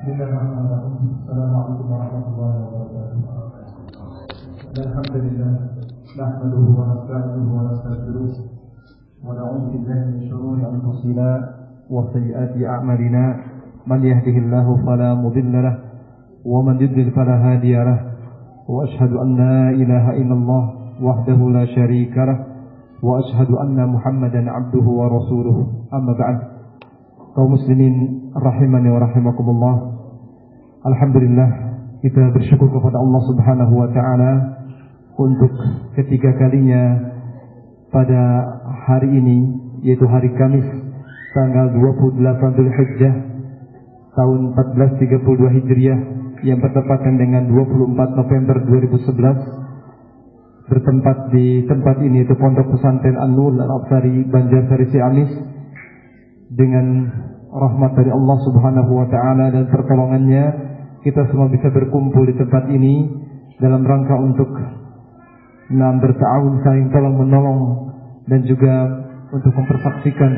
Bismillahirrahmanirrahim. Assalamualaikum warahmatullahi wabarakatuh. Alhamdulillah, nahmaduhu wa nasta'inuhu wa nastaghfiruh wa na'udzu billahi min shururi anfusina wa sayyiati a'malina. Man yahdihillahu fala mudilla lahu wa man yudlil fala hadiya lahu. Wa ashhadu an la ilaha illallah wahdahu la syarika lahu wa ashhadu anna Muhammadan 'abduhu wa rasuluhu. Amma ba'd. Kaum muslimin rahimani wa rahimakumullah. Alhamdulillah, kita bersyukur kepada Allah Subhanahu wa taala untuk ketiga kalinya pada hari ini, yaitu hari Kamis tanggal 28 Dzulhijjah tahun 1432 Hijriah yang bertepatan dengan 24 November 2011, bertempat di tempat ini, yaitu Pondok Pesantren An-Nur Al-Absari, Banjarsari Ciamis. Dengan rahmat dari Allah Subhanahu wa taala dan pertolongannya, kita semua bisa berkumpul di tempat ini dalam rangka untuk berta'awun, saling tolong menolong, dan juga untuk mempersaksikan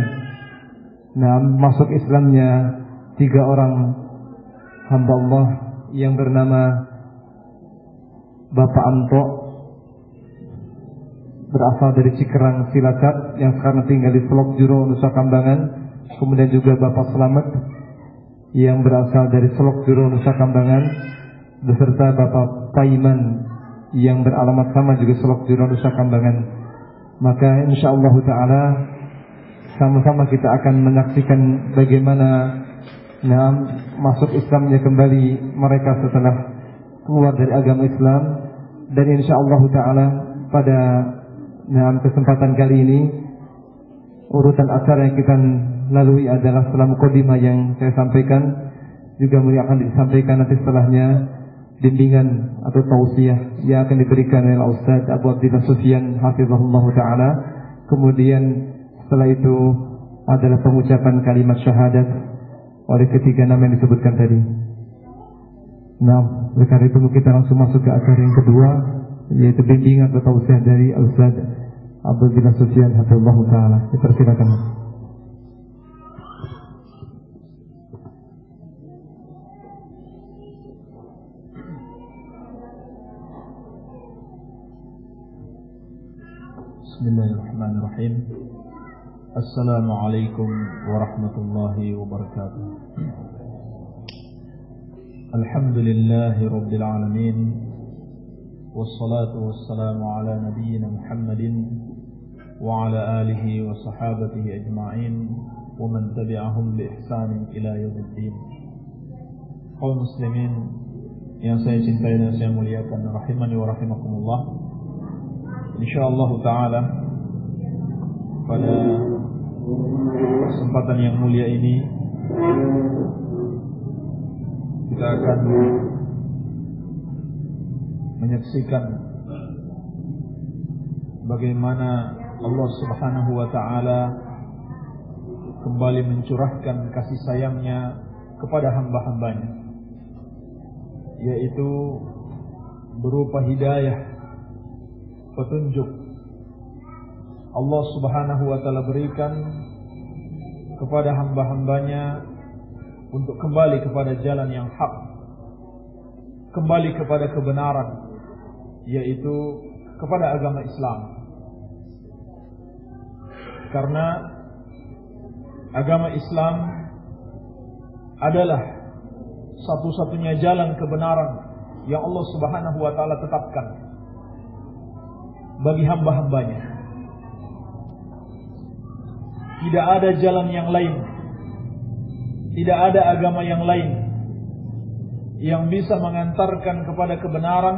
masuk Islamnya 3 orang hamba Allah yang bernama Bapak Anto, berasal dari Cikerang Cilacap, yang sekarang tinggal di Selok Juro, Nusa Kambangan. Kemudian juga Bapak Slamet yang berasal dari Selok Juro, Nusa Kambangan, beserta Bapak Paiman yang beralamat sama juga Selok Juro, Nusa Kambangan. Maka insyaallah taala sama-sama kita akan menyaksikan bagaimana masuk Islamnya kembali mereka setelah keluar dari agama Islam. Dan insyaallah taala pada kesempatan kali ini, urutan acara yang kita lalui adalah setelah mukadimah yang saya sampaikan, juga akan disampaikan nanti setelahnya bimbingan atau tausiah yang akan diberikan oleh Ustaz Abu Abdillah Sufyan hafizahullah taala. Kemudian setelah itu adalah pengucapan kalimat syahadat oleh ketiga nama yang disebutkan tadi. Oleh karena itu kita langsung masuk ke acara yang kedua, yaitu bimbingan atau tausiah dari Ustaz Abu Abdillah Sufyan hafizahullah taala. Dipersilakan. Bismillahirrahmanirrahim. Assalamualaikum warahmatullahi wabarakatuh. Alhamdulillahi rabbil alamin, wassalatu wassalamu ala nabiyyina Muhammadin wa ala alihi wa sahabatihi ajma'in wa man tabi'ahum bi ihsanin ila yaumiddin. Kaum muslimin yang saya cintai dan saya muliakan, rahimani wa rahimakumullah. InsyaAllah ta'ala pada kesempatan yang mulia ini kita akan menyaksikan bagaimana Allah Subhanahu wa ta'ala kembali mencurahkan kasih sayangnya kepada hamba-hambanya, yaitu berupa hidayah, petunjuk. Allah Subhanahu wa ta'ala berikan kepada hamba-hambanya untuk kembali kepada jalan yang hak, kembali kepada kebenaran, yaitu kepada agama Islam. Karena agama Islam adalah satu-satunya jalan kebenaran yang Allah Subhanahu wa ta'ala tetapkan bagi hamba-hambanya. Tidak ada jalan yang lain, tidak ada agama yang lain yang bisa mengantarkan kepada kebenaran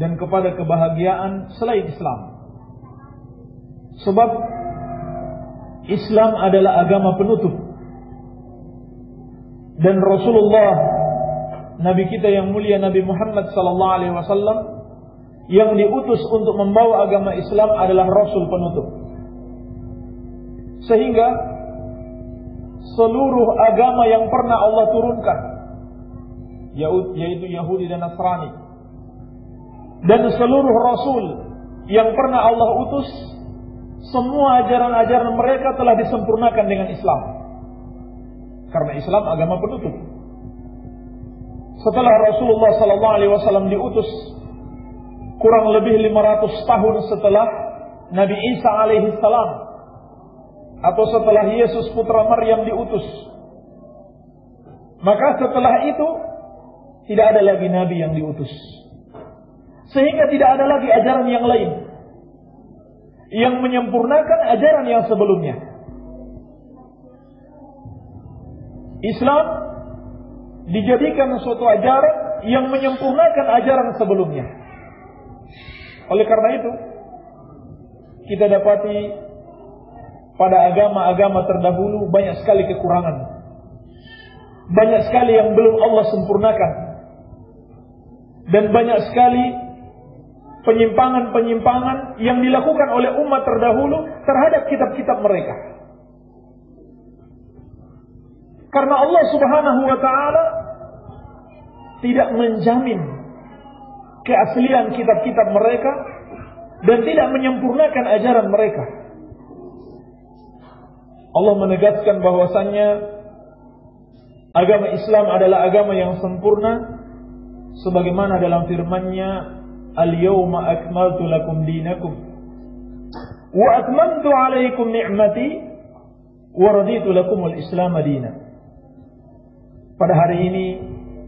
dan kepada kebahagiaan selain Islam. Sebab Islam adalah agama penutup, dan Rasulullah, Nabi kita yang mulia, Nabi Muhammad sallallahu alaihi wasallam, yang diutus untuk membawa agama Islam adalah Rasul penutup. Sehingga seluruh agama yang pernah Allah turunkan, yaitu Yahudi dan Nasrani, dan seluruh Rasul yang pernah Allah utus, semua ajaran-ajaran mereka telah disempurnakan dengan Islam. Karena Islam agama penutup. setelah Rasulullah SAW diutus, kurang lebih 500 tahun setelah Nabi Isa alaihissalam, atau setelah Yesus putra Maryam diutus. Maka setelah itu tidak ada lagi Nabi yang diutus, sehingga tidak ada lagi ajaran yang lain yang menyempurnakan ajaran yang sebelumnya. Islam dijadikan suatu ajaran yang menyempurnakan ajaran sebelumnya. Oleh karena itu, kita dapati pada agama-agama terdahulu banyak sekali kekurangan. Banyak sekali yang belum Allah sempurnakan. Dan banyak sekali penyimpangan-penyimpangan yang dilakukan oleh umat terdahulu terhadap kitab-kitab mereka. Karena Allah Subhanahu wa ta'ala tidak menjamin keaslian kitab-kitab mereka dan tidak menyempurnakan ajaran mereka. Allah menegaskan bahwasannya agama Islam adalah agama yang sempurna, sebagaimana dalam firman-Nya, "Al-yawma akmaltu lakum dinakum wa atmamtu 'alaikum ni'mati wa raditu lakumul Islam dinan." Pada hari ini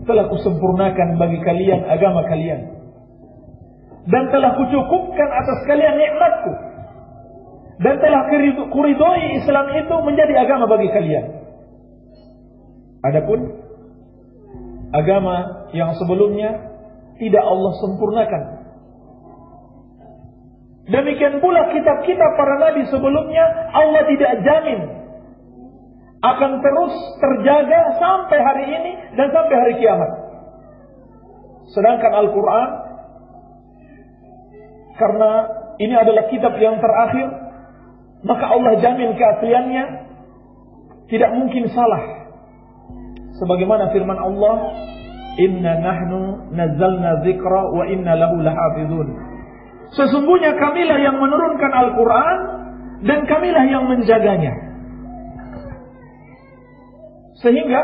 telah kusempurnakan bagi kalian agama kalian, dan telah kucukupkan atas kalian nikmatku, dan telah kuridhoi Islam itu menjadi agama bagi kalian. Adapun agama yang sebelumnya tidak Allah sempurnakan. Demikian pula kitab-kitab para nabi sebelumnya Allah tidak jamin akan terus terjaga sampai hari ini dan sampai hari kiamat. Sedangkan Al-Quran, karena ini adalah kitab yang terakhir, maka Allah jamin keasliannya tidak mungkin salah. Sebagaimana firman Allah, "Inna nahnu nazzalna dzikra wa inna lahu lahafizun." Sesungguhnya kamilah yang menurunkan Al-Quran dan kamilah yang menjaganya. Sehingga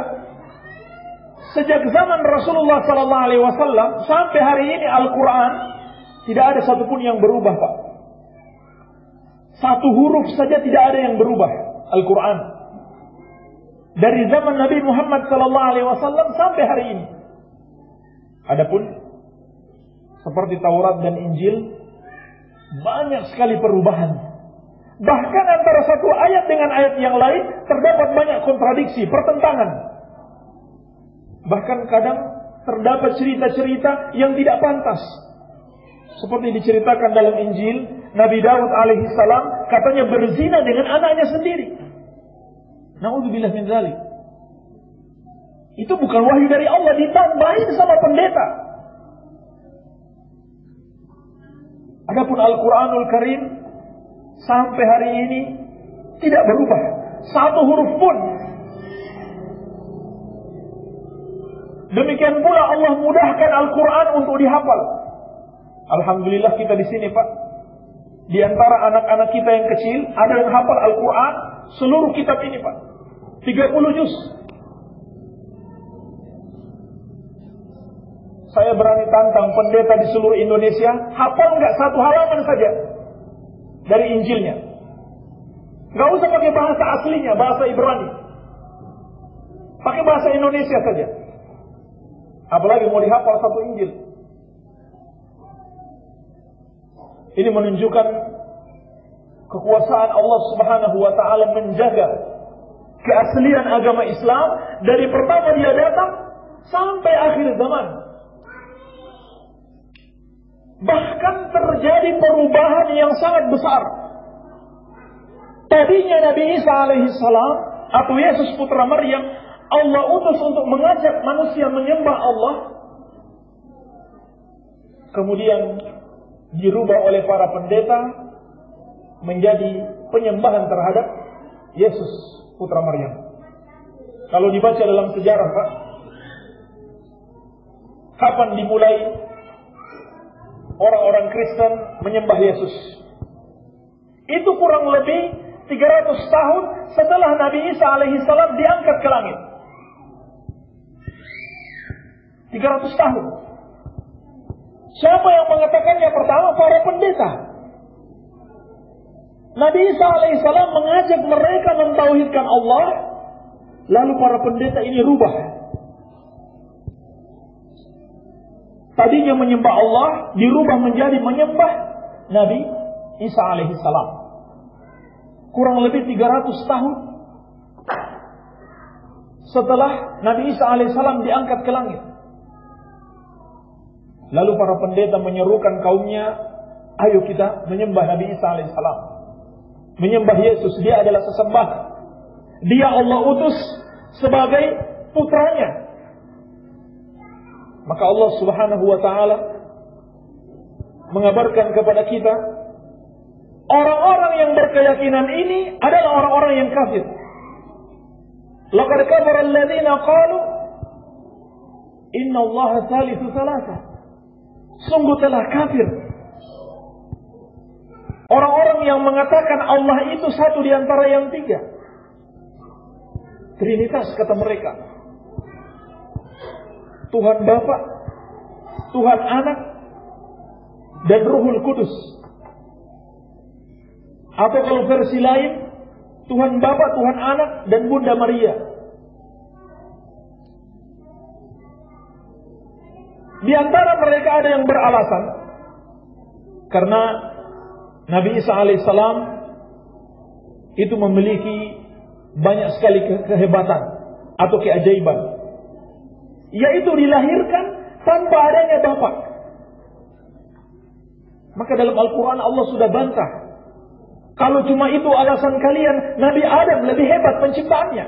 sejak zaman Rasulullah SAW sampai hari ini Al-Quran tidak ada satupun yang berubah, Pak. Satu huruf saja tidak ada yang berubah Al-Quran. Dari zaman Nabi Muhammad SAW sampai hari ini. Adapun seperti Taurat dan Injil, banyak sekali perubahan. Bahkan antara satu ayat dengan ayat yang lain terdapat banyak kontradiksi, pertentangan. Bahkan kadang terdapat cerita-cerita yang tidak pantas. Seperti diceritakan dalam Injil, Nabi Daud alaihissalam katanya berzina dengan anaknya sendiri. Na'udzubillah min dzalik. Itu bukan wahyu dari Allah, ditambahin sama pendeta. Adapun Al-Quranul Karim sampai hari ini tidak berubah satu huruf pun. Demikian pula Allah mudahkan Al-Quran untuk dihafal. Alhamdulillah kita di sini, Pak. Di antara anak-anak kita yang kecil ada yang hafal Al-Quran seluruh kitab ini, Pak. 30 juz. Saya berani tantang pendeta di seluruh Indonesia hafal enggak satu halaman saja dari Injilnya. Enggak usah pakai bahasa aslinya, bahasa Ibrani. Pakai bahasa Indonesia saja. Apalagi mau dihafal satu Injil. Ini menunjukkan kekuasaan Allah Subhanahu wa ta'ala menjaga keaslian agama Islam dari pertama dia datang sampai akhir zaman. Bahkan terjadi perubahan yang sangat besar. Tadinya Nabi Isa alaihissalam atau Yesus putra Maryam Allah utus untuk mengajak manusia menyembah Allah. Kemudian dirubah oleh para pendeta menjadi penyembahan terhadap Yesus putra Maryam. Kalau dibaca dalam sejarah, Pak, kapan dimulai orang-orang Kristen menyembah Yesus? Itu kurang lebih 300 tahun setelah Nabi Isa alaihissalam diangkat ke langit. 300 tahun. Siapa yang mengatakannya? Pertama, para pendeta. Nabi Isa alaihissalam mengajak mereka mentauhidkan Allah, lalu para pendeta ini rubah. Tadinya menyembah Allah, dirubah menjadi menyembah Nabi Isa alaihissalam. Kurang lebih 300 tahun setelah Nabi Isa alaihissalam diangkat ke langit. Lalu para pendeta menyerukan kaumnya, ayo kita menyembah Nabi Isa alaihissalam, menyembah Yesus. Dia adalah sesembahan, dia Allah utus sebagai putranya. Maka Allah subhanahu wa ta'ala mengabarkan kepada kita, orang-orang yang berkeyakinan ini adalah orang-orang yang kafir. Laqad kafara alladziina qalu inna Allaha tsalitsu tsalatsa. Sungguh telah kafir orang-orang yang mengatakan Allah itu satu di antara yang tiga. Trinitas kata mereka. Tuhan Bapa, Tuhan Anak, dan Ruhul Kudus. Atau kalau versi lain, Tuhan Bapa, Tuhan Anak, dan Bunda Maria. Di antara mereka ada yang beralasan karena Nabi Isa alaihissalam itu memiliki banyak sekali kehebatan atau keajaiban, yaitu dilahirkan tanpa adanya bapak. Maka dalam Al-Quran Allah sudah bantah, kalau cuma itu alasan kalian, Nabi Adam lebih hebat penciptaannya.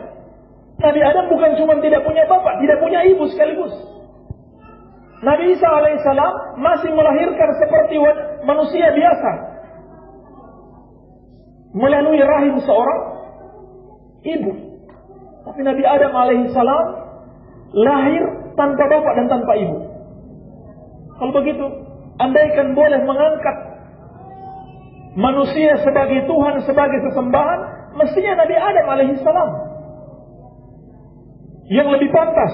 Nabi Adam bukan cuma tidak punya bapak, tidak punya ibu sekaligus. Nabi Isa alaihissalam masih melahirkan seperti manusia biasa, melalui rahim seorang ibu. Tapi Nabi Adam alaihissalam lahir tanpa bapak dan tanpa ibu. Kalau begitu, andaikan boleh mengangkat manusia sebagai Tuhan, sebagai sesembahan, mestinya Nabi Adam alaihissalam yang lebih pantas,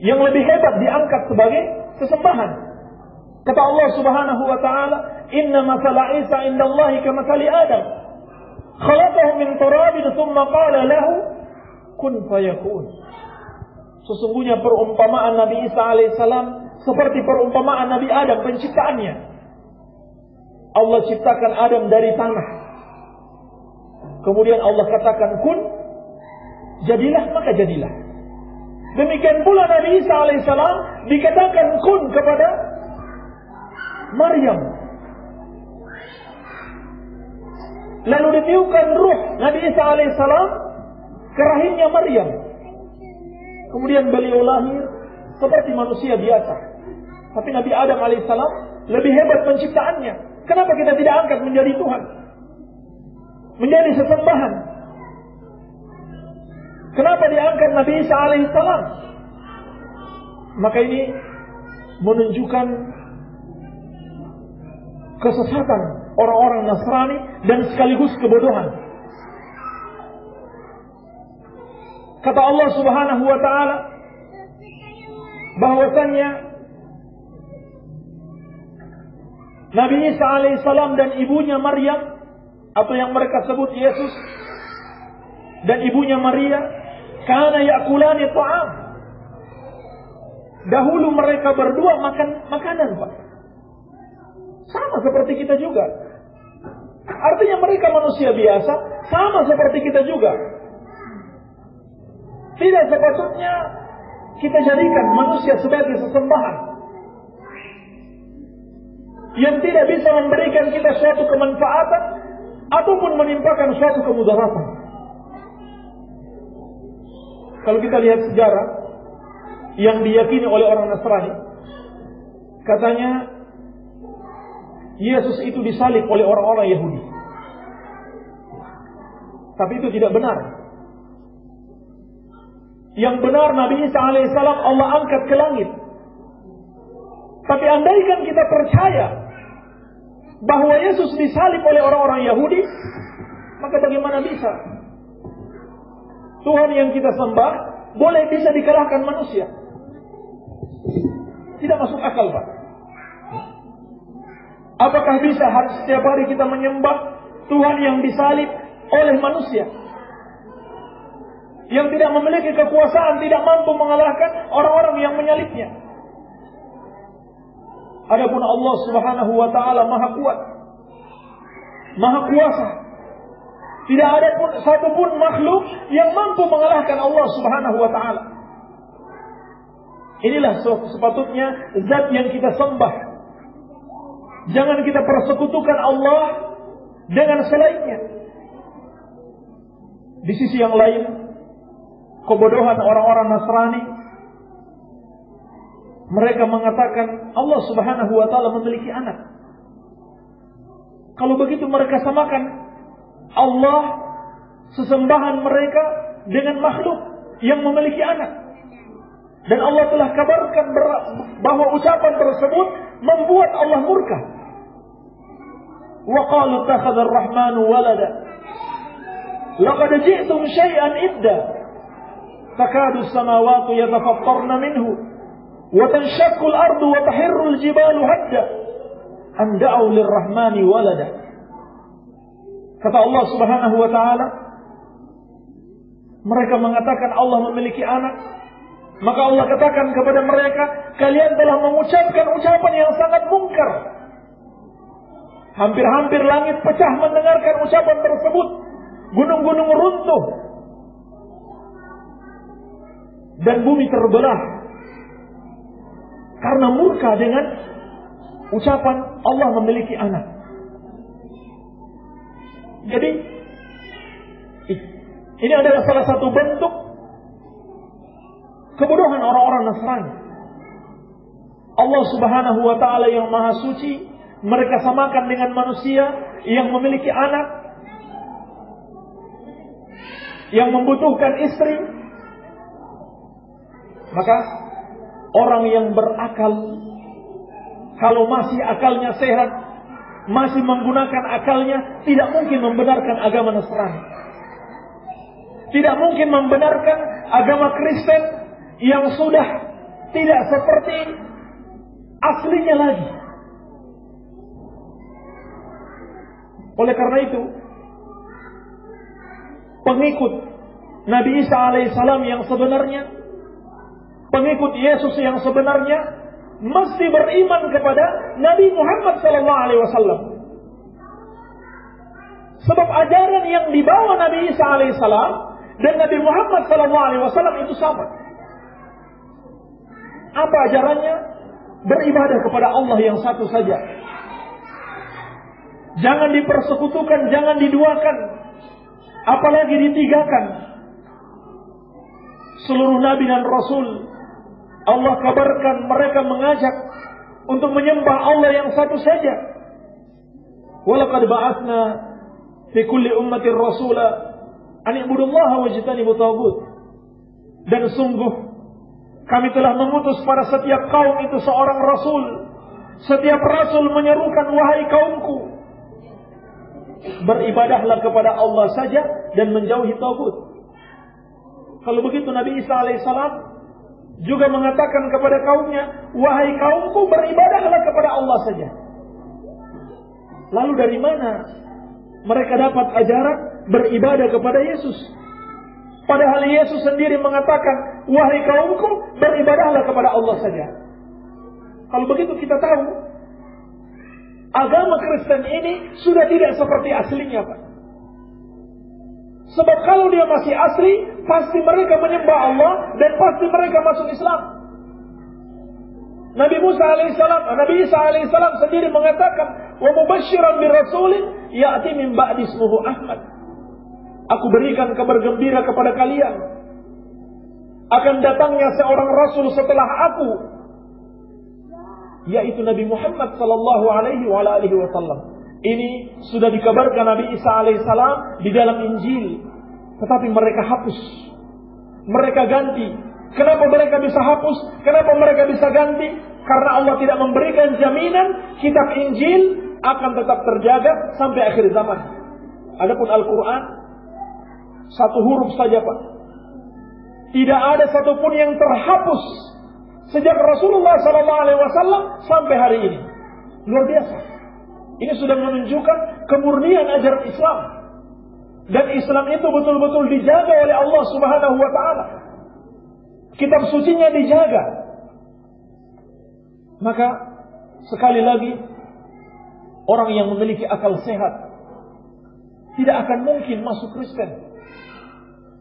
yang lebih hebat diangkat sebagai sesembahan. Kata Allah subhanahu wa ta'ala, inna masala Isa indallahi kamathali Adam, khalaqahu min turabin thumma qala lahu kun fayakun. Sesungguhnya perumpamaan Nabi Isa alaihissalam seperti perumpamaan Nabi Adam penciptaannya. Allah ciptakan Adam dari tanah, kemudian Allah katakan kun, jadilah, maka jadilah. Demikian pula Nabi Isa alaihissalam dikatakan kun kepada Maryam, lalu ditiupkan ruh Nabi Isa alaihissalam ke rahimnya Maryam. Kemudian beliau lahir seperti manusia biasa. Tapi Nabi Adam alaihissalam lebih hebat penciptaannya. Kenapa kita tidak angkat menjadi Tuhan, menjadi sesembahan? Kenapa diangkat Nabi Isa alaihissalam? Maka ini menunjukkan kesesatan orang-orang Nasrani dan sekaligus kebodohan. Kata Allah subhanahu wa ta'ala bahwasannya Nabi Isa alaihissalam dan ibunya Maryam, atau yang mereka sebut Yesus, dan ibunya Maria, kana ya'kulani ta'am. Dahulu mereka berdua makan makanan, Pak. Sama seperti kita juga. Artinya mereka manusia biasa, sama seperti kita juga. Tidak sepatutnya kita jadikan manusia sebagai sesembahan yang tidak bisa memberikan kita suatu kemanfaatan ataupun menimpakan suatu kemudaratan. Kalau kita lihat sejarah yang diyakini oleh orang Nasrani, katanya Yesus itu disalib oleh orang-orang Yahudi. Tapi itu tidak benar. Yang benar Nabi Isa alaihissalam Allah angkat ke langit. Tapi andaikan kita percaya bahwa Yesus disalib oleh orang-orang Yahudi, maka bagaimana bisa Tuhan yang kita sembah boleh bisa dikalahkan manusia? Tidak masuk akal, Pak. Apakah bisa setiap hari kita menyembah Tuhan yang disalib oleh manusia, yang tidak memiliki kekuasaan, tidak mampu mengalahkan orang-orang yang menyalibnya? Adapun Allah Subhanahu wa taala Maha Kuat, Maha Kuasa. Tidak ada pun satupun makhluk yang mampu mengalahkan Allah Subhanahu wa taala. Inilah sepatutnya zat yang kita sembah. Jangan kita persekutukan Allah dengan selainnya. Di sisi yang lain, kebodohan orang-orang Nasrani, mereka mengatakan Allah Subhanahu wa taala memiliki anak. Kalau begitu mereka samakan Allah, sesembahan mereka, dengan makhluk yang memiliki anak. Dan Allah telah kabarkan bahwa ucapan tersebut membuat Allah murka. Wa qalu ittakhadha ar-rahmanu walada laqad ji'tum syai'an idda takadu as-samawati yatafattarna minhu wa tanshaqqu al-ardu wa tahirru al-jibalu hadda an da'u lir-rahmani walada. Kata Allah Subhanahu wa taala, mereka mengatakan Allah memiliki anak. Maka Allah katakan kepada mereka, kalian telah mengucapkan ucapan yang sangat mungkar. Hampir-hampir langit pecah mendengarkan ucapan tersebut. Gunung-gunung runtuh. Dan bumi terbelah. Karena murka dengan ucapan Allah memiliki anak. Jadi, ini adalah salah satu bentuk kebodohan orang-orang Nasrani. Allah Subhanahu wa taala yang Maha Suci, mereka samakan dengan manusia yang memiliki anak, yang membutuhkan istri. Maka orang yang berakal, kalau masih akalnya sehat, masih menggunakan akalnya, tidak mungkin membenarkan agama Nasrani. Tidak mungkin membenarkan agama Kristen yang sudah tidak seperti aslinya lagi. Oleh karena itu, pengikut Nabi Isa alaihissalam yang sebenarnya, pengikut Yesus yang sebenarnya, mesti beriman kepada Nabi Muhammad SAW. Sebab ajaran yang dibawa Nabi Isa alaihissalam dan Nabi Muhammad SAW itu sama. Apa ajarannya? Beribadah kepada Allah yang satu saja. Jangan dipersekutukan, jangan diduakan, apalagi ditigakan. Seluruh Nabi dan Rasul, Allah kabarkan mereka mengajak untuk menyembah Allah yang satu saja. Walaqad ba'atsna fi kulli ummatin rasula an i'budullaha wajtanibut taghut. Dan sungguh kami telah mengutus pada setiap kaum itu seorang rasul. Setiap rasul menyerukan, wahai kaumku, beribadahlah kepada Allah saja dan menjauhi taghut. Kalau begitu Nabi Isa alaihissalam juga mengatakan kepada kaumnya, wahai kaumku, beribadahlah kepada Allah saja. Lalu dari mana mereka dapat ajaran beribadah kepada Yesus? Padahal Yesus sendiri mengatakan, wahai kaumku, beribadahlah kepada Allah saja. Kalau begitu kita tahu, agama Kristen ini sudah tidak seperti aslinya, Pak. Sebab kalau dia masih asli, pasti mereka menyembah Allah dan pasti mereka masuk Islam. Nabi Isa alaihissalam sendiri mengatakan, wa mubasysyiran bi rasulin ya'ti min ba'di ismuhu Ahmad. Aku berikan kabar gembira kepada kalian akan datangnya seorang rasul setelah aku, yaitu Nabi Muhammad sallallahu alaihi wasallam. Ini sudah dikabarkan Nabi Isa alaihissalam di dalam Injil, tetapi mereka hapus, mereka ganti. Kenapa mereka bisa hapus? Kenapa mereka bisa ganti? Karena Allah tidak memberikan jaminan kitab Injil akan tetap terjaga sampai akhir zaman. Adapun Al-Quran, satu huruf saja, Pak. Tidak ada satupun yang terhapus sejak Rasulullah SAW sampai hari ini. Luar biasa. Ini sudah menunjukkan kemurnian ajaran Islam. Dan Islam itu betul-betul dijaga oleh Allah Subhanahu wa taala. Kitab sucinya dijaga. Maka sekali lagi, orang yang memiliki akal sehat tidak akan mungkin masuk Kristen.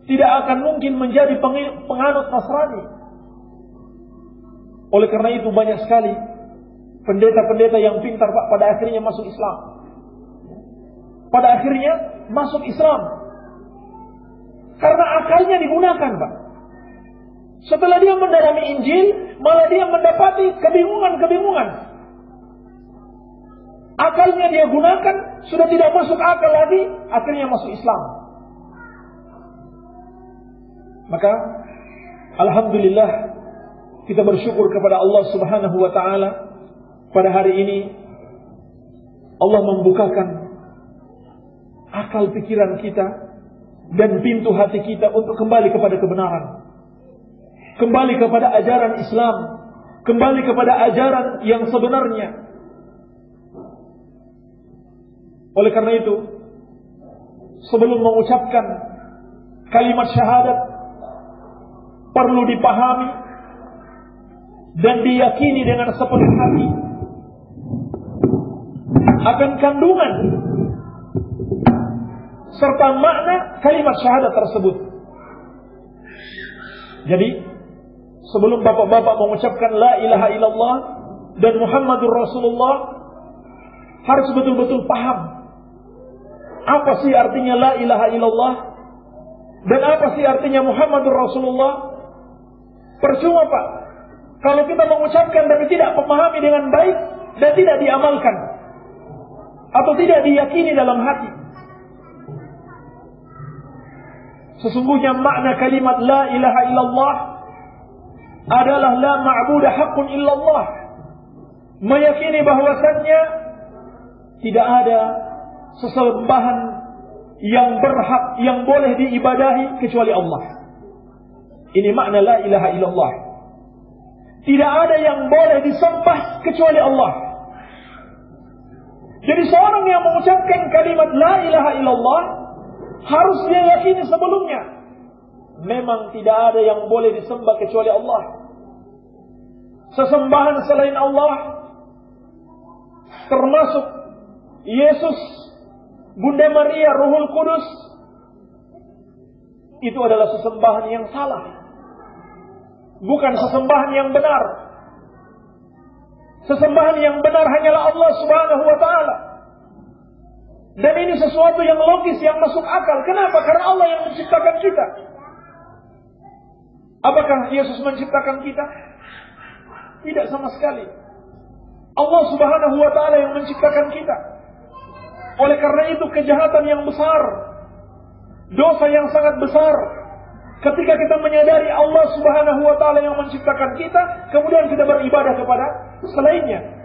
Tidak akan mungkin menjadi penganut Nasrani. Oleh karena itu banyak sekali pendeta-pendeta yang pintar, Pak, pada akhirnya masuk Islam. Pada akhirnya masuk Islam. Karena akalnya digunakan, Pak. Setelah dia mendalami Injil, malah dia mendapati kebingungan-kebingungan. Akalnya dia gunakan, sudah tidak masuk akal lagi, akhirnya masuk Islam. Maka alhamdulillah, kita bersyukur kepada Allah Subhanahu wa taala. Pada hari ini Allah membukakan akal pikiran kita dan pintu hati kita untuk kembali kepada kebenaran, kembali kepada ajaran Islam, kembali kepada ajaran yang sebenarnya. Oleh karena itu, sebelum mengucapkan kalimat syahadat, perlu dipahami dan diyakini dengan sepenuh hati akan kandungan serta makna kalimat syahadat tersebut. Jadi, sebelum bapak-bapak mengucapkan la ilaha illallah dan Muhammadur Rasulullah, harus betul-betul paham apa sih artinya la ilaha illallah dan apa sih artinya Muhammadur Rasulullah. Percuma, Pak, kalau kita mengucapkan tapi tidak memahami dengan baik dan tidak diamalkan atau tidak diyakini dalam hati. Sesungguhnya makna kalimat la ilaha illallah adalah la ma'budah haqqun illallah. Meyakini bahwasannya tidak ada sesembahan yang berhak, yang boleh diibadahi kecuali Allah. Ini makna la ilaha illallah. Tidak ada yang boleh disembah kecuali Allah. Jadi seorang yang mengucapkan kalimat la ilaha illallah harus dia yakini sebelumnya, memang tidak ada yang boleh disembah kecuali Allah. Sesembahan selain Allah, termasuk Yesus, Bunda Maria, Ruhul Kudus, itu adalah sesembahan yang salah, bukan sesembahan yang benar. Sesembahan yang benar hanyalah Allah Subhanahu wa taala. Dan ini sesuatu yang logis, yang masuk akal. Kenapa? Karena Allah yang menciptakan kita. Apakah Yesus menciptakan kita? Tidak sama sekali. Allah Subhanahu wa taala yang menciptakan kita. Oleh karena itu kejahatan yang besar, dosa yang sangat besar, ketika kita menyadari Allah Subhanahu wa taala yang menciptakan kita, kemudian kita beribadah kepada selainnya.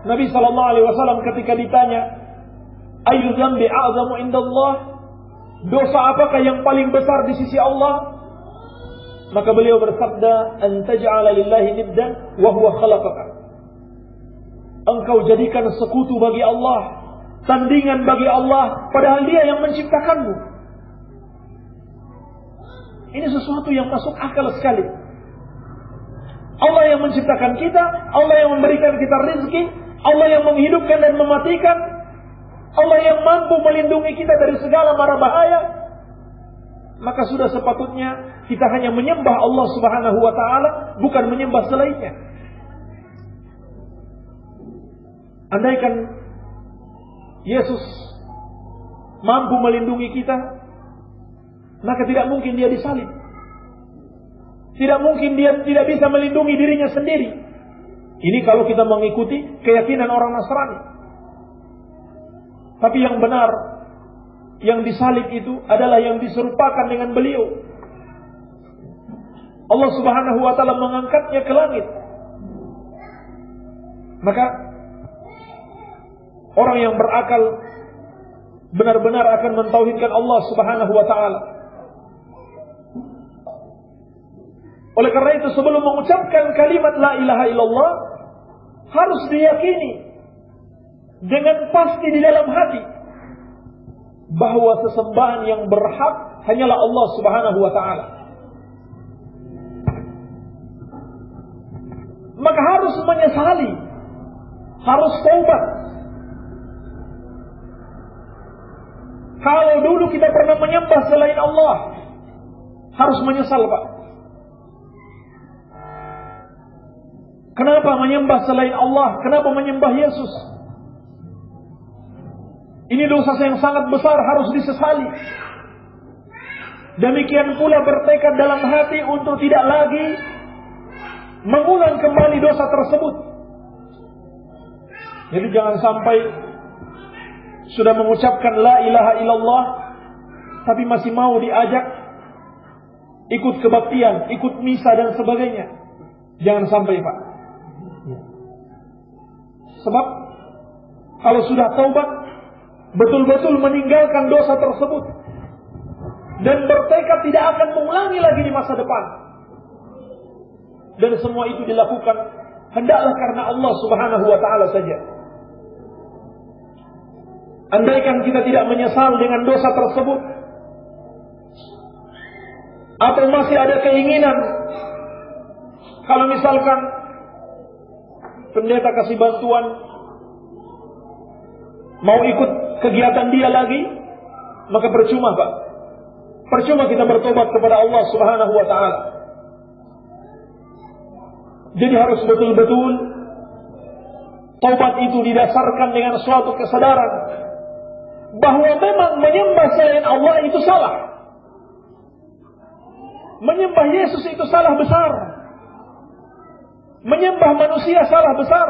Nabi SAW ketika ditanya, ayu dzambi a'zamu indallah, dosa apakah yang paling besar di sisi Allah? Maka beliau bersabda, an taj'ala lillahi niddan wa huwa khalaqaka. Engkau jadikan sekutu bagi Allah, tandingan bagi Allah, padahal Dia yang menciptakanmu. Ini sesuatu yang masuk akal sekali. Allah yang menciptakan kita, Allah yang memberikan kita rezeki, Allah yang menghidupkan dan mematikan, Allah yang mampu melindungi kita dari segala mara bahaya. Maka sudah sepatutnya kita hanya menyembah Allah Subhanahu wa taala, bukan menyembah selainnya. Andaikan Yesus mampu melindungi kita, maka tidak mungkin Dia disalib. Tidak mungkin Dia tidak bisa melindungi dirinya sendiri. Ini kalau kita mengikuti keyakinan orang Nasrani. Tapi yang benar, yang disalib itu adalah yang diserupakan dengan beliau. Allah Subhanahu wa taala mengangkatnya ke langit. Maka orang yang berakal benar-benar akan mentauhidkan Allah Subhanahu wa taala. Oleh karena itu sebelum mengucapkan kalimat la ilaha illallah, harus diyakini dengan pasti di dalam hati bahwa sesembahan yang berhak hanyalah Allah Subhanahu wa ta'ala. Maka harus menyesali, harus taubat. Kalau dulu kita pernah menyembah selain Allah, harus menyesal, Pak. Kenapa menyembah selain Allah? Kenapa menyembah Yesus? Ini dosa yang sangat besar, harus disesali. Demikian pula bertekad dalam hati untuk tidak lagi mengulang kembali dosa tersebut. Jadi jangan sampai sudah mengucapkan la ilaha illallah, tapi masih mau diajak ikut kebaktian, ikut misa dan sebagainya. Jangan sampai, Pak. Sebab kalau sudah taubat, betul-betul meninggalkan dosa tersebut dan bertekad tidak akan mengulangi lagi di masa depan. Dan semua itu dilakukan hendaklah karena Allah Subhanahu wa ta'ala saja. Andaikan kita tidak menyesal dengan dosa tersebut, atau masih ada keinginan, kalau misalkan pendeta kasih bantuan, mau ikut kegiatan dia lagi, maka percuma, Pak. Percuma kita bertobat kepada Allah Subhanahu wa ta'ala. Jadi harus betul-betul taubat itu didasarkan dengan suatu kesadaran bahwa memang menyembah selain Allah itu salah. Menyembah Yesus itu salah besar. Menyembah manusia salah besar.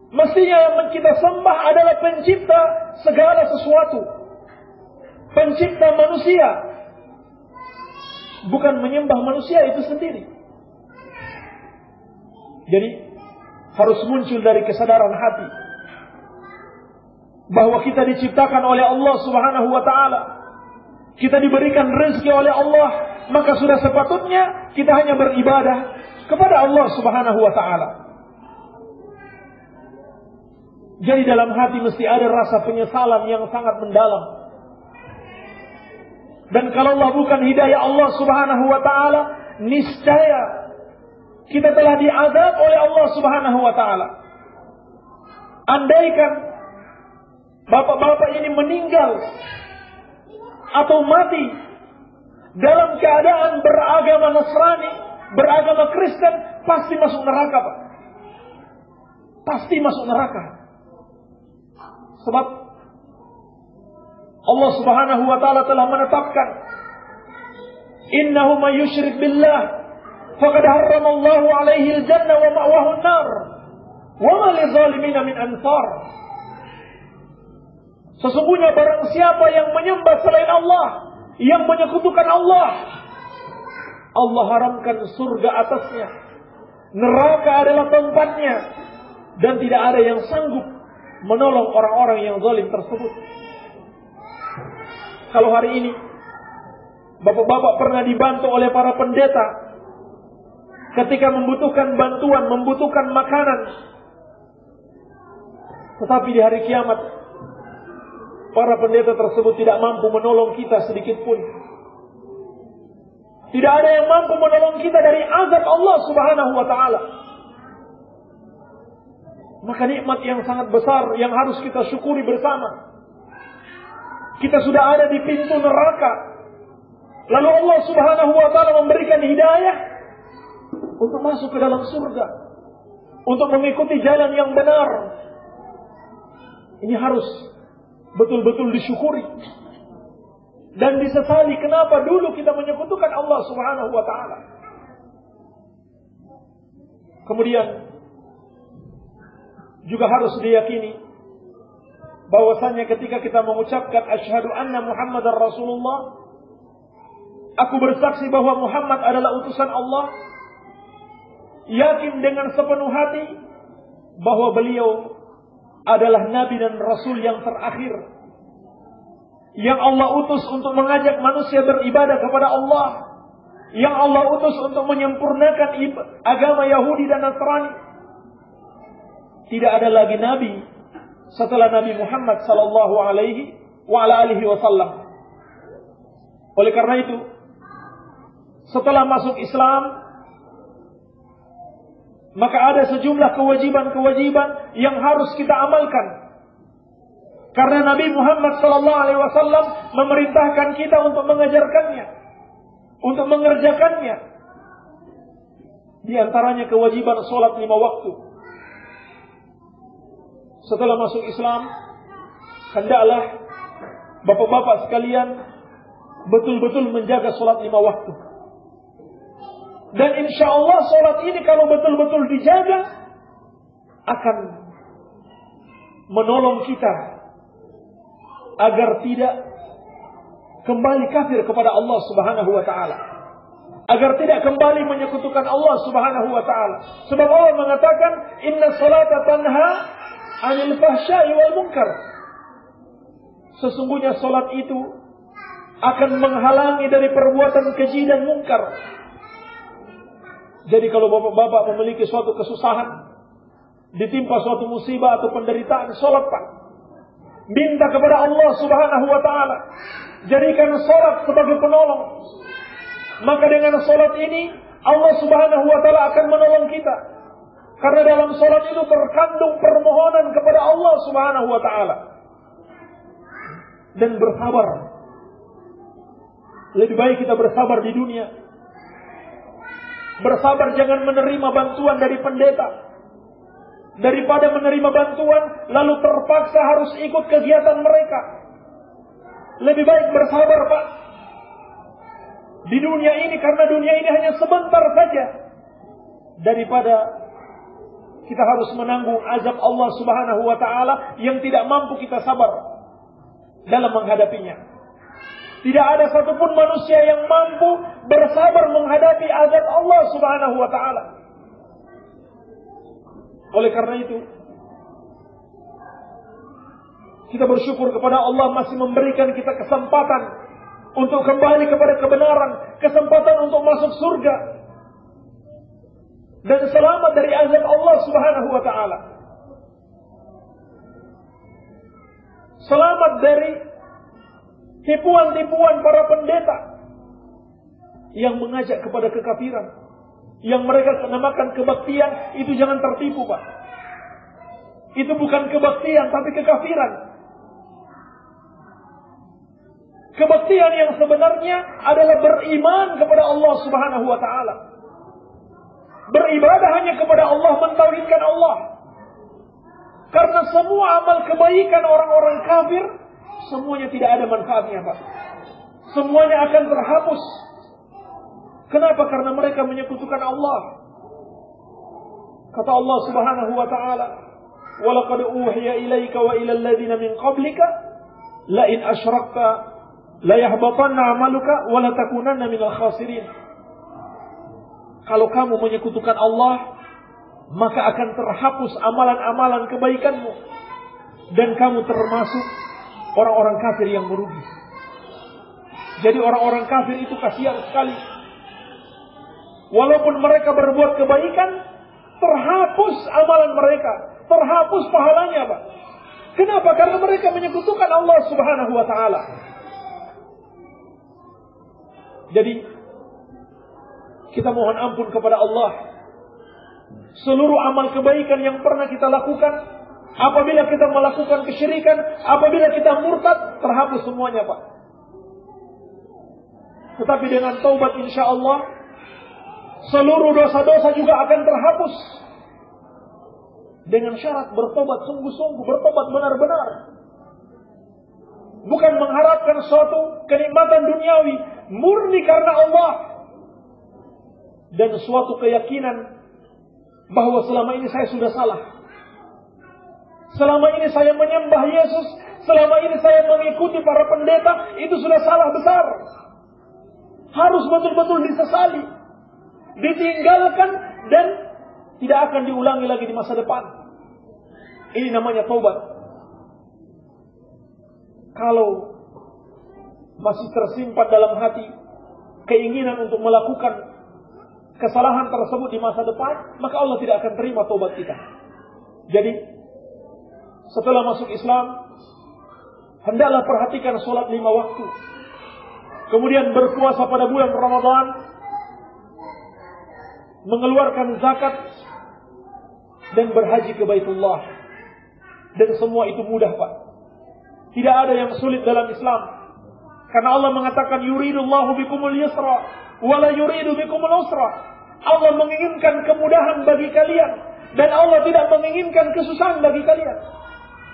Mestinya yang kita sembah adalah pencipta segala sesuatu, pencipta manusia, bukan menyembah manusia itu sendiri. Jadi harus muncul dari kesadaran hati bahwa kita diciptakan oleh Allah Subhanahu wa ta'ala, kita diberikan rezeki oleh Allah, maka sudah sepatutnya kita hanya beribadah kepada Allah Subhanahu wa ta'ala. Jadi dalam hati mesti ada rasa penyesalan yang sangat mendalam. Dan kalau Allah bukan hidayah Allah Subhanahu wa ta'ala, niscaya kita telah diazab oleh Allah Subhanahu wa ta'ala. Andaikan bapak-bapak ini meninggal atau mati dalam keadaan beragama Nasrani, beragama Kristen, pasti masuk neraka, Pak. Pasti masuk neraka. Sebab Allah Subhanahu wa ta'ala telah menetapkan, innahu may yusyrik billah faqad harramallahu alaihi al-jannah wa ma'wahu an-nar wa ma lidh-dhalimina min ansar. Sesungguhnya barang siapa yang menyembah selain Allah, yang menyekutukan Allah, Allah haramkan surga atasnya, neraka adalah tempatnya, dan tidak ada yang sanggup menolong orang-orang yang zalim tersebut. Kalau hari ini bapak-bapak pernah dibantu oleh para pendeta ketika membutuhkan bantuan, membutuhkan makanan, tetapi di hari kiamat para pendeta tersebut tidak mampu menolong kita sedikit pun. Tidak ada yang mampu menolong kita dari azab Allah Subhanahu wa ta'ala. Maka nikmat yang sangat besar yang harus kita syukuri bersama. Kita sudah ada di pintu neraka, lalu Allah Subhanahu wa ta'ala memberikan hidayah untuk masuk ke dalam surga, untuk mengikuti jalan yang benar. Ini harus betul-betul disyukuri dan disesali kenapa dulu kita menyekutukan Allah Subhanahu wa ta'ala. Kemudian juga harus diyakini bahwasanya ketika kita mengucapkan asyhadu anna Muhammadar Rasulullah, aku bersaksi bahwa Muhammad adalah utusan Allah, yakin dengan sepenuh hati bahwa beliau adalah nabi dan rasul yang terakhir yang Allah utus untuk mengajak manusia beribadah kepada Allah yang Allah utus untuk menyempurnakan agama Yahudi dan Nasrani. Tidak ada lagi nabi setelah Nabi Muhammad sallallahu alaihi wasallam. Oleh karena itu, setelah masuk Islam, maka ada sejumlah kewajiban-kewajiban yang harus kita amalkan. Karena Nabi Muhammad sallallahu alaihi wasallam memerintahkan kita untuk mengajarkannya, untuk mengerjakannya. Di antaranya kewajiban salat 5 waktu. Setelah masuk Islam, hendaklah bapak-bapak sekalian betul-betul menjaga salat 5 waktu. Dan insya Allah salat ini kalau betul-betul dijaga akan menolong kita agar tidak kembali kafir kepada Allah Subhanahu wa taala. Agar tidak kembali menyekutukan Allah Subhanahu wa taala. Sebab Allah mengatakan, "Inna salata tanha 'anil fahsya'i wal munkar." Sesungguhnya salat itu akan menghalangi dari perbuatan keji dan mungkar. Jadi kalau bapak-bapak memiliki suatu kesusahan, ditimpa suatu musibah atau penderitaan, salat Pak. Minta kepada Allah Subhanahu wa taala. Jadikan salat sebagai penolong. Maka dengan salat ini Allah Subhanahu wa taala akan menolong kita. Karena dalam salat itu terkandung permohonan kepada Allah Subhanahu wa taala. Dan bersabar. Lebih baik kita bersabar di dunia. Bersabar jangan menerima bantuan dari pendeta. Daripada menerima bantuan lalu terpaksa harus ikut kegiatan mereka. Lebih baik bersabar Pak. Di dunia ini, karena dunia ini hanya sebentar saja. Daripada kita harus menanggung azab Allah Subhanahu wa taala yang tidak mampu kita sabar dalam menghadapinya. Tidak ada satupun manusia yang mampu bersabar menghadapi azab Allah Subhanahu wa taala. Oleh karena itu, kita bersyukur kepada Allah masih memberikan kita kesempatan untuk kembali kepada kebenaran, kesempatan untuk masuk surga dan selamat dari azab Allah Subhanahu wa taala. Selamat dari tipuan-tipuan para pendeta yang mengajak kepada kekafiran. Yang mereka namakan kebaktian, itu jangan tertipu Pak. Itu bukan kebaktian, tapi kekafiran. Kebaktian yang sebenarnya adalah beriman kepada Allah Subhanahu wa taala. Beribadah hanya kepada Allah, mentauhidkan Allah. Karena semua amal kebaikan orang-orang kafir, semuanya tidak ada manfaatnya Pak. Semuanya akan terhapus. Kenapa? Karena mereka menyekutukan Allah. Kata Allah Subhanahu wa taala, "Wa laqad uhiya ilaika wa ilal ladzina min qablika la in asyrakta la yahbatanna 'amaluka wa la takunanna minal khasirin." Kalau kamu menyekutukan Allah, maka akan terhapus amalan-amalan kebaikanmu dan kamu termasuk orang-orang kafir yang merugi. Jadi orang-orang kafir itu kasihan sekali. Walaupun mereka berbuat kebaikan, terhapus amalan mereka, terhapus pahalanya Pak. Kenapa? Karena mereka menyekutukan Allah Subhanahu wa taala. Jadi kita mohon ampun kepada Allah. Seluruh amal kebaikan yang pernah kita lakukan, apabila kita melakukan kesyirikan, apabila kita murtad, terhapus semuanya Pak. Tetapi dengan taubat insyaallah seluruh dosa-dosa juga akan terhapus. Dengan syarat bertobat sungguh-sungguh, bertobat benar-benar. Bukan mengharapkan suatu kenikmatan duniawi, murni karena Allah. Dan suatu keyakinan bahwa selama ini saya sudah salah. Selama ini saya menyembah Yesus, selama ini saya mengikuti para pendeta, itu sudah salah besar. Harus betul-betul disesali, ditinggalkan dan tidak akan diulangi lagi di masa depan. Ini namanya taubat. Kalau masih tersimpan dalam hati keinginan untuk melakukan kesalahan tersebut di masa depan, maka Allah tidak akan terima taubat kita. Jadi, setelah masuk Islam, hendaklah perhatikan sholat 5 waktu. Kemudian berpuasa pada bulan Ramadan, mengeluarkan zakat, dan berhaji ke Baitullah. Dan semua itu mudah, Pak. Tidak ada yang sulit dalam Islam. Karena Allah mengatakan, yuridullahu bikumul yusra, wala yuridu bikumul usra. Allah menginginkan kemudahan bagi kalian, dan Allah tidak menginginkan kesusahan bagi kalian.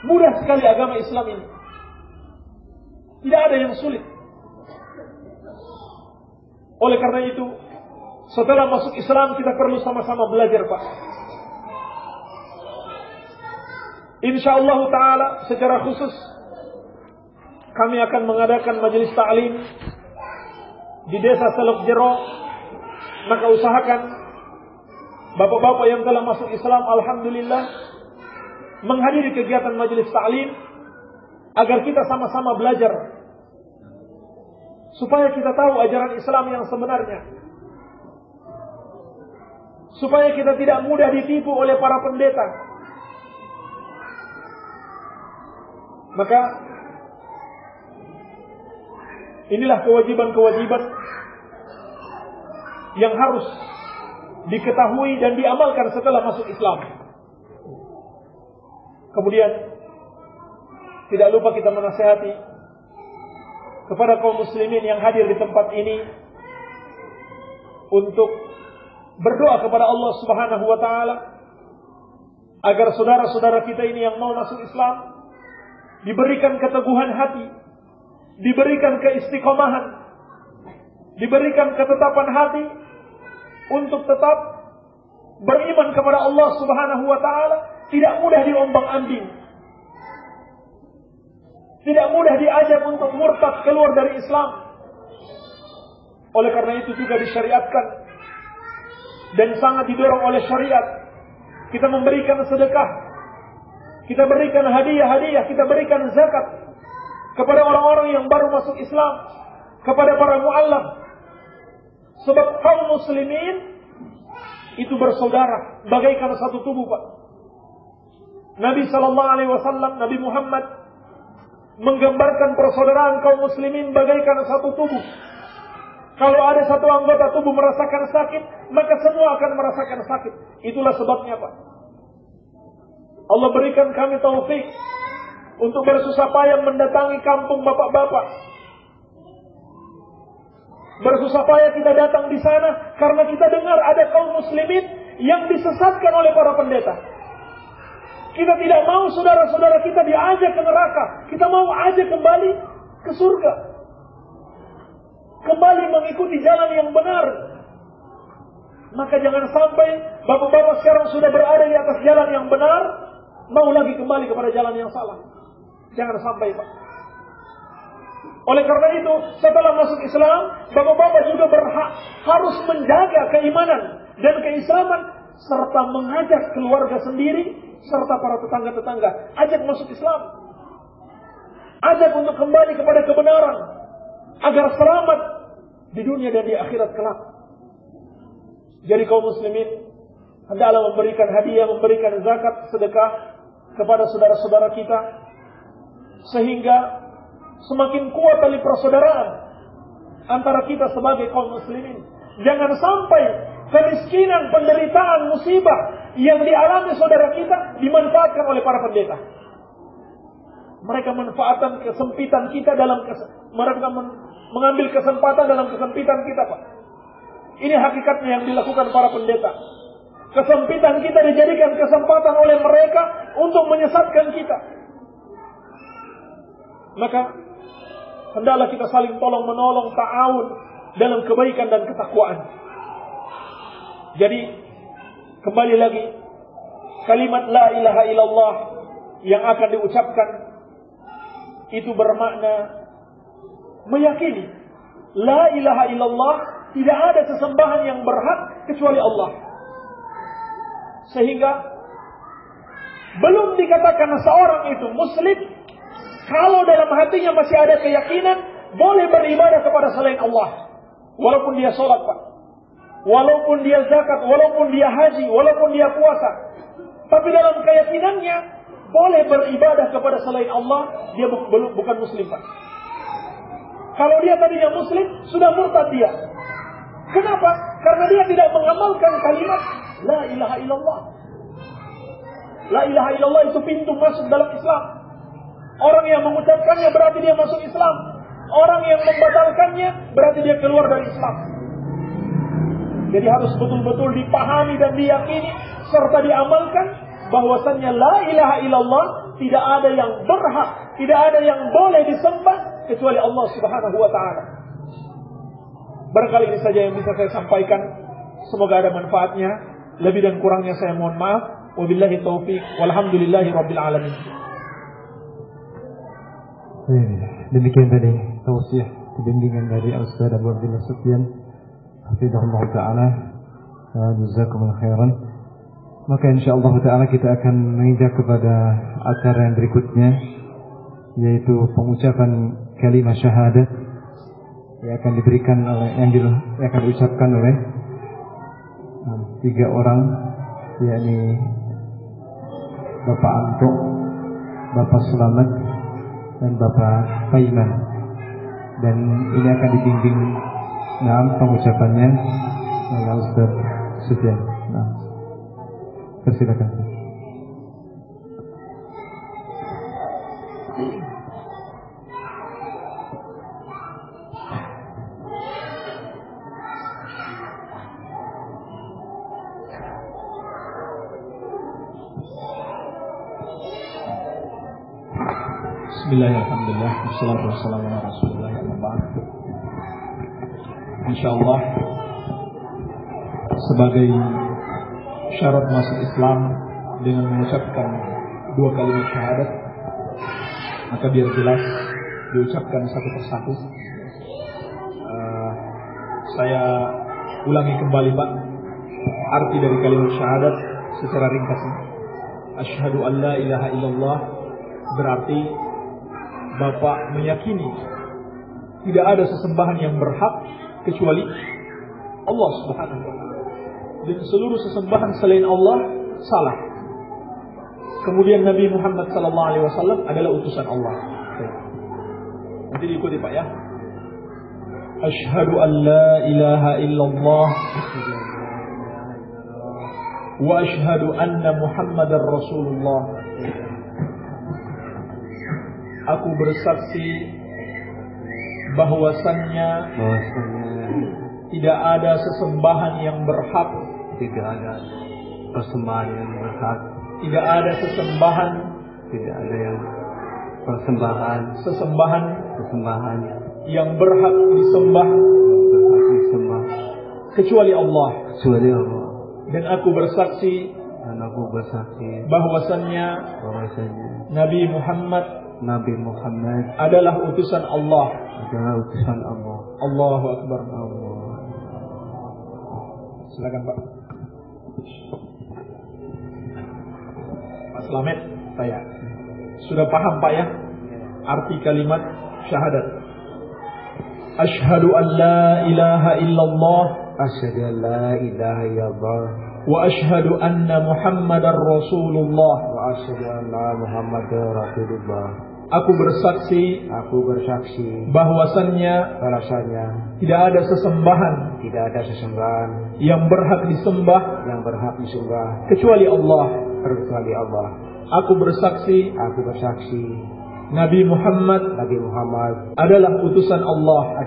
Mudah sekali agama Islam ini. Tidak ada yang sulit. Oleh karena itu, setelah masuk Islam kita perlu sama-sama belajar, Pak. InsyaAllah ta'ala secara khusus kami akan mengadakan majelis ta'lim di desa Selok Jero. Maka usahakan bapak-bapak yang telah masuk Islam, alhamdulillah, menghadiri kegiatan majelis ta'lim agar kita sama-sama belajar, supaya kita tahu ajaran Islam yang sebenarnya, supaya kita tidak mudah ditipu oleh para pendeta. Maka inilah kewajiban-kewajiban yang harus diketahui dan diamalkan setelah masuk Islam. Kemudian tidak lupa kita menasihati kepada kaum muslimin yang hadir di tempat ini untuk berdoa kepada Allah Subhanahu wa taala agar saudara-saudara kita ini yang mau masuk Islam diberikan keteguhan hati, diberikan keistiqomahan, diberikan ketetapan hati untuk tetap beriman kepada Allah Subhanahu wa taala, tidak mudah diombang-ambing, tidak mudah diajak untuk murtad keluar dari Islam. Oleh karena itu juga disyariatkan dan sangat didorong oleh syariat kita memberikan sedekah, kita berikan hadiah-hadiah, kita berikan zakat kepada orang-orang yang baru masuk Islam, kepada para mu'allaf. Sebab kaum muslimin itu bersaudara, bagaikan satu tubuh, Pak. Nabi SAW, Nabi Muhammad menggambarkan persaudaraan kaum muslimin bagaikan satu tubuh. Kalau ada satu anggota tubuh merasakan sakit, maka semua akan merasakan sakit. Itulah sebabnya, Pak, Allah berikan kami taufik untuk bersusah payah mendatangi kampung bapak-bapak. Bersusah payah kita datang di sana karena kita dengar ada kaum muslimin yang disesatkan oleh para pendeta. Kita tidak mau saudara-saudara kita diajak ke neraka. Kita mau ajak kembali ke surga. Kembali mengikuti jalan yang benar. Maka jangan sampai bapak-bapak sekarang sudah berada di atas jalan yang benar, mau lagi kembali kepada jalan yang salah. Jangan sampai, Pak. Oleh karena itu, setelah masuk Islam, bapak-bapak juga harus menjaga keimanan dan keislaman, serta mengajak keluarga sendiri, serta para tetangga-tetangga. Ajak masuk Islam. Ajak untuk kembali kepada kebenaran, agar selamat di dunia dan di akhirat kelak. Jadi kaum muslimin, hendaklah memberikan hadiah, memberikan zakat, sedekah kepada saudara-saudara kita, sehingga semakin kuat tali persaudaraan antara kita sebagai kaum muslimin. Jangan sampai kemiskinan, penderitaan, musibah yang dialami saudara kita dimanfaatkan oleh para pendeta. Mereka manfaatkan kesempitan kita mereka mengambil kesempatan dalam kesempitan kita, Pak. Ini hakikatnya yang dilakukan para pendeta. Kesempitan kita dijadikan kesempatan oleh mereka untuk menyesatkan kita. Maka hendaklah kita saling tolong-menolong, ta'awun dalam kebaikan dan ketakwaan. Jadi kembali lagi, kalimat la ilaha illallah yang akan diucapkan itu bermakna meyakini la ilaha illallah, tidak ada sesembahan yang berhak kecuali Allah. Sehingga belum dikatakan seorang itu muslim kalau dalam hatinya masih ada keyakinan boleh beribadah kepada selain Allah. Walaupun dia sholat, Pak. Walaupun dia zakat, walaupun dia haji, walaupun dia puasa. Tapi dalam keyakinannya, boleh beribadah kepada selain Allah, dia bukan muslim, Pak. Kalau dia tadinya muslim, sudah murtad dia. Kenapa? Karena dia tidak mengamalkan kalimat La ilaha illallah. La ilaha illallah itu pintu masuk dalam Islam. Orang yang mengucapkannya berarti dia masuk Islam. Orang yang membatalkannya berarti dia keluar dari Islam. Jadi harus betul-betul dipahami dan diyakini serta diamalkan bahwasannya la ilaha illallah tidak ada yang berhak, tidak ada yang boleh disembah kecuali Allah Subhanahu wa taala. Barangkali ini saja yang bisa saya sampaikan. Semoga ada manfaatnya. Lebih dan kurangnya saya mohon maaf. Wabillahi taufiq walhamdulillahi rabbil alamin. Demikian tadi tausiah bimbingan dari Al-Ustaz Abu Abdullah Sufyan hafizahullah taala. Jazakumullah khairan. Maka insyaallah taala kita akan menginjak kepada acara yang berikutnya, yaitu pengucapan kalimat syahadat yang akan diberikan oleh yang akan diucapkan oleh 3 orang, yakni Bapak Anto, Bapak Selamat, dan Bapak Paiman. Dan ini akan dibimbing pengucapannya oleh Ustaz Sufyan. Persilakan. Bismillahirrahmanirrahim. Wassalatu wassalamu ala Rasulillah wa ba'd. Insyaallah sebagai syarat masuk Islam dengan mengucapkan 2 kalimat syahadat, maka biar jelas diucapkan satu persatu. Saya ulangi kembali, Pak, arti dari kalimat syahadat secara ringkas. Asyhadu an la ilaha illallah berarti Bapak meyakini tidak ada sesembahan yang berhak kecuali Allah Subhanahu wa taala. Dan seluruh sesembahan selain Allah salah. Kemudian Nabi Muhammad sallallahu alaihi wasallam adalah utusan Allah. Nanti diikuti, Pak, ya. Asyhadu an la ilaha illallah wa asyhadu anna Muhammadar Rasulullah. Aku bersaksi bahwasannya tidak ada sesembahan yang berhak, tidak ada persembahan yang berhak, tidak ada sesembahan, tidak ada yang persembahan, sesembahan yang berhak disembah, kecuali Allah. Dan aku bersaksi bahwasannya Nabi Muhammad adalah utusan Allah. Allahu Akbar. Silakan, Pak. Pak Slamet, saya sudah paham, Pak, ya, arti kalimat syahadat. Asyhadu an la ilaha illallah, asyhadu an la ilaha illallah, wa asyhadu anna Muhammadar Rasulullah, wa asyhadu anna Muhammadar Rasulullah. Aku bersaksi bahwasannya tidak ada sesembahan yang berhak disembah kecuali Allah. Aku bersaksi Nabi Muhammad adalah utusan Allah.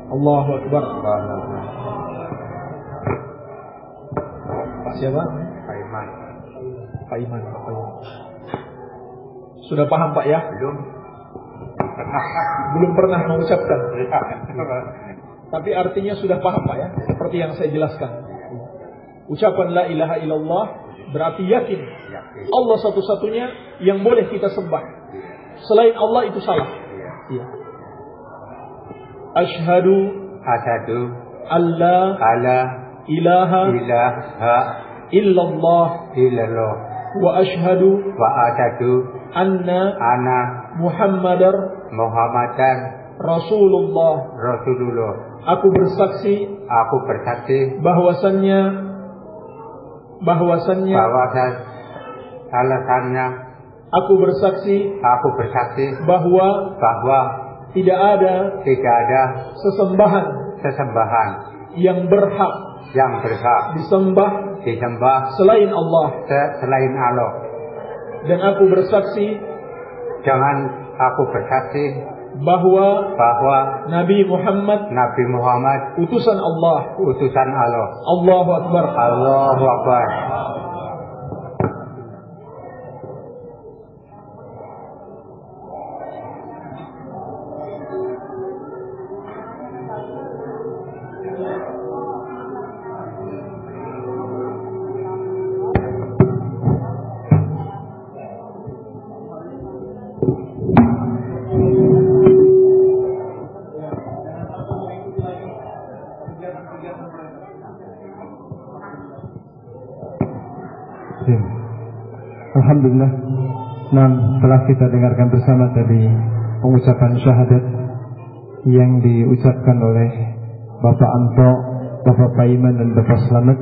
Allahu Akbar. Pak siapa? Pak Iman. Sudah paham, Pak, ya? Belum pernah mengucapkan. Tapi artinya sudah paham, Pak, ya? Seperti yang saya jelaskan. Ucapan la ilaha illallah berarti yakin Allah satu-satunya yang boleh kita sembah. Selain Allah itu salah. Asyhadu alla ilaha illallah wa asyhadu anna Muhammadar Rasulullah. Aku bersaksi bahwasannya aku bersaksi bahwa tidak ada sesembahan yang berhak disembah selain Allah. Dan aku bersaksi bahwa Nabi Muhammad utusan Allah. Allahu Akbar. Alhamdulillah. Telah kita dengarkan bersama tadi pengucapan syahadat yang diucapkan oleh Bapak Anto, Bapak Paiman dan Bapak Slamet.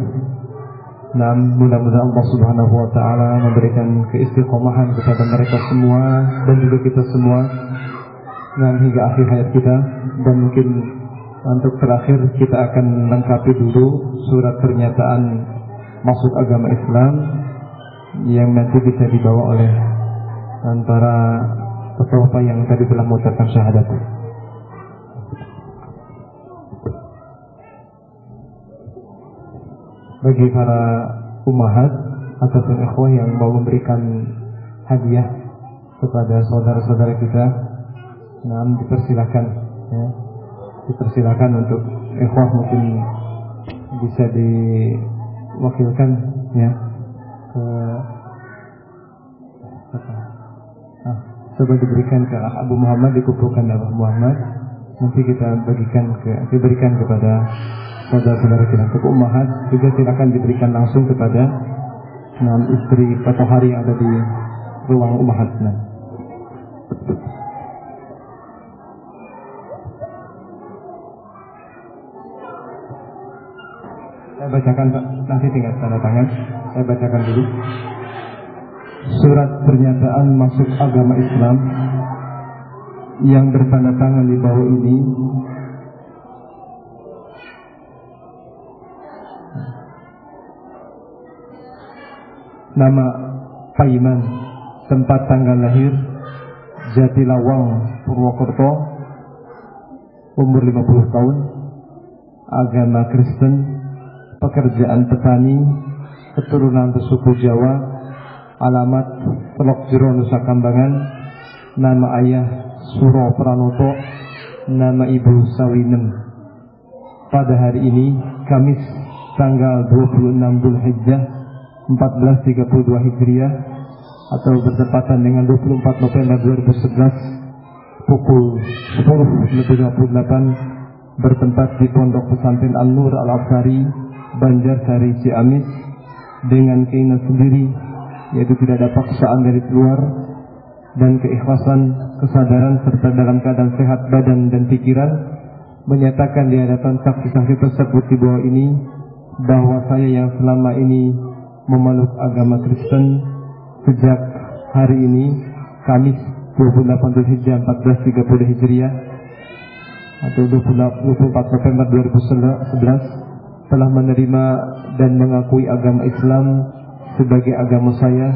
Mudah-mudahan Allah Subhanahu wa taala memberikan keistiqomahan kepada mereka semua dan juga kita semua hingga akhir hayat kita. Dan mungkin untuk terakhir kita akan lengkapi dulu surat pernyataan masuk agama Islam yang nanti bisa dibawa oleh antara bapak-bapak yang tadi telah mengucapkan syahadat. Bagi para ummahat ataupun ikhwah yang mau memberikan hadiah kepada saudara-saudara kita, dipersilakan ya. Dipersilakan untuk ikhwah mungkin bisa diwakilkan ya. Coba diberikan ke Abu Muhammad, dikumpulkan Abu Muhammad, nanti kita diberikan kepada saudara-saudara kita. Untuk ummahat juga silakan diberikan langsung kepada istri atau hari yang ada di ruang ummahat. Saya bacakan, nanti tinggal tanda tangan. Saya bacakan dulu. Surat pernyataan masuk agama Islam yang bertanda tangan di bawah ini nama Paiman, tempat tanggal lahir Jatilawang, Purwokerto, umur 50 tahun, agama Kristen, pekerjaan petani, keturunan suku Jawa, alamat Telok Jero, Nusa Kambangan, nama ayah Suro Pranoto, nama ibu Sawinem. Pada hari ini Kamis tanggal 26 Dzulhijjah 1432 Hijriah atau bertepatan dengan 24 November 2011 pukul 10.58 bertempat di Pondok Pesantren An-Nur Al-Absari, Banjarsari, Ciamis, dengan keinginan sendiri, yaitu tidak ada paksaan dari luar, dan keikhlasan, kesadaran serta dalam keadaan sehat badan dan pikiran, menyatakan di hadapan saksi-saksi tersebut di bawah ini bahwa saya yang selama ini memeluk agama Kristen sejak hari ini Kamis 28 Dzulhijjah 1430 Hijriah atau 24 November 2011 telah menerima dan mengakui agama Islam sebagai agama saya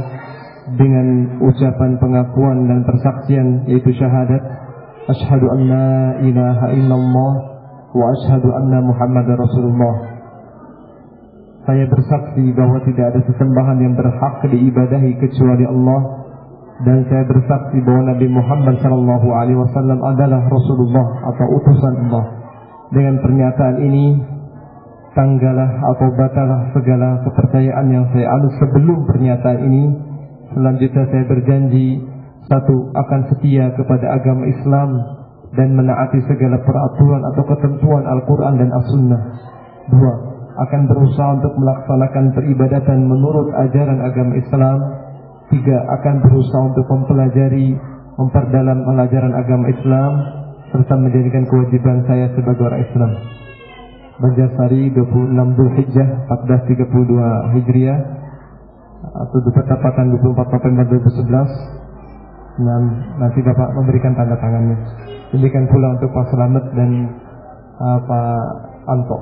dengan ucapan pengakuan dan persaksian, yaitu syahadat asyhadu an la ilaha illallah wa asyhadu anna Muhammadar Rasulullah. Saya bersaksi bahwa tidak ada sesembahan yang berhak diibadahi kecuali Allah, dan saya bersaksi bahwa Nabi Muhammad SAW adalah Rasulullah atau utusan Allah. Dengan pernyataan ini tanggalah atau batalah segala kepercayaan yang saya anut sebelum pernyataan ini. Selanjutnya saya berjanji, 1. akan setia kepada agama Islam dan menaati segala peraturan atau ketentuan Al-Quran dan As-Sunnah. 2. akan berusaha untuk melaksanakan peribadatan menurut ajaran agama Islam. 3. akan berusaha untuk mempelajari, memperdalam pelajaran agama Islam serta menjadikan kewajiban saya sebagai orang Islam. Banjarsari 26 Dzulhijjah 1432 Hijriah atau bertepatan 24 November 2011. Nanti Bapak memberikan tanda tangannya. Demikian pula untuk Pak Slamet dan Pak Anto.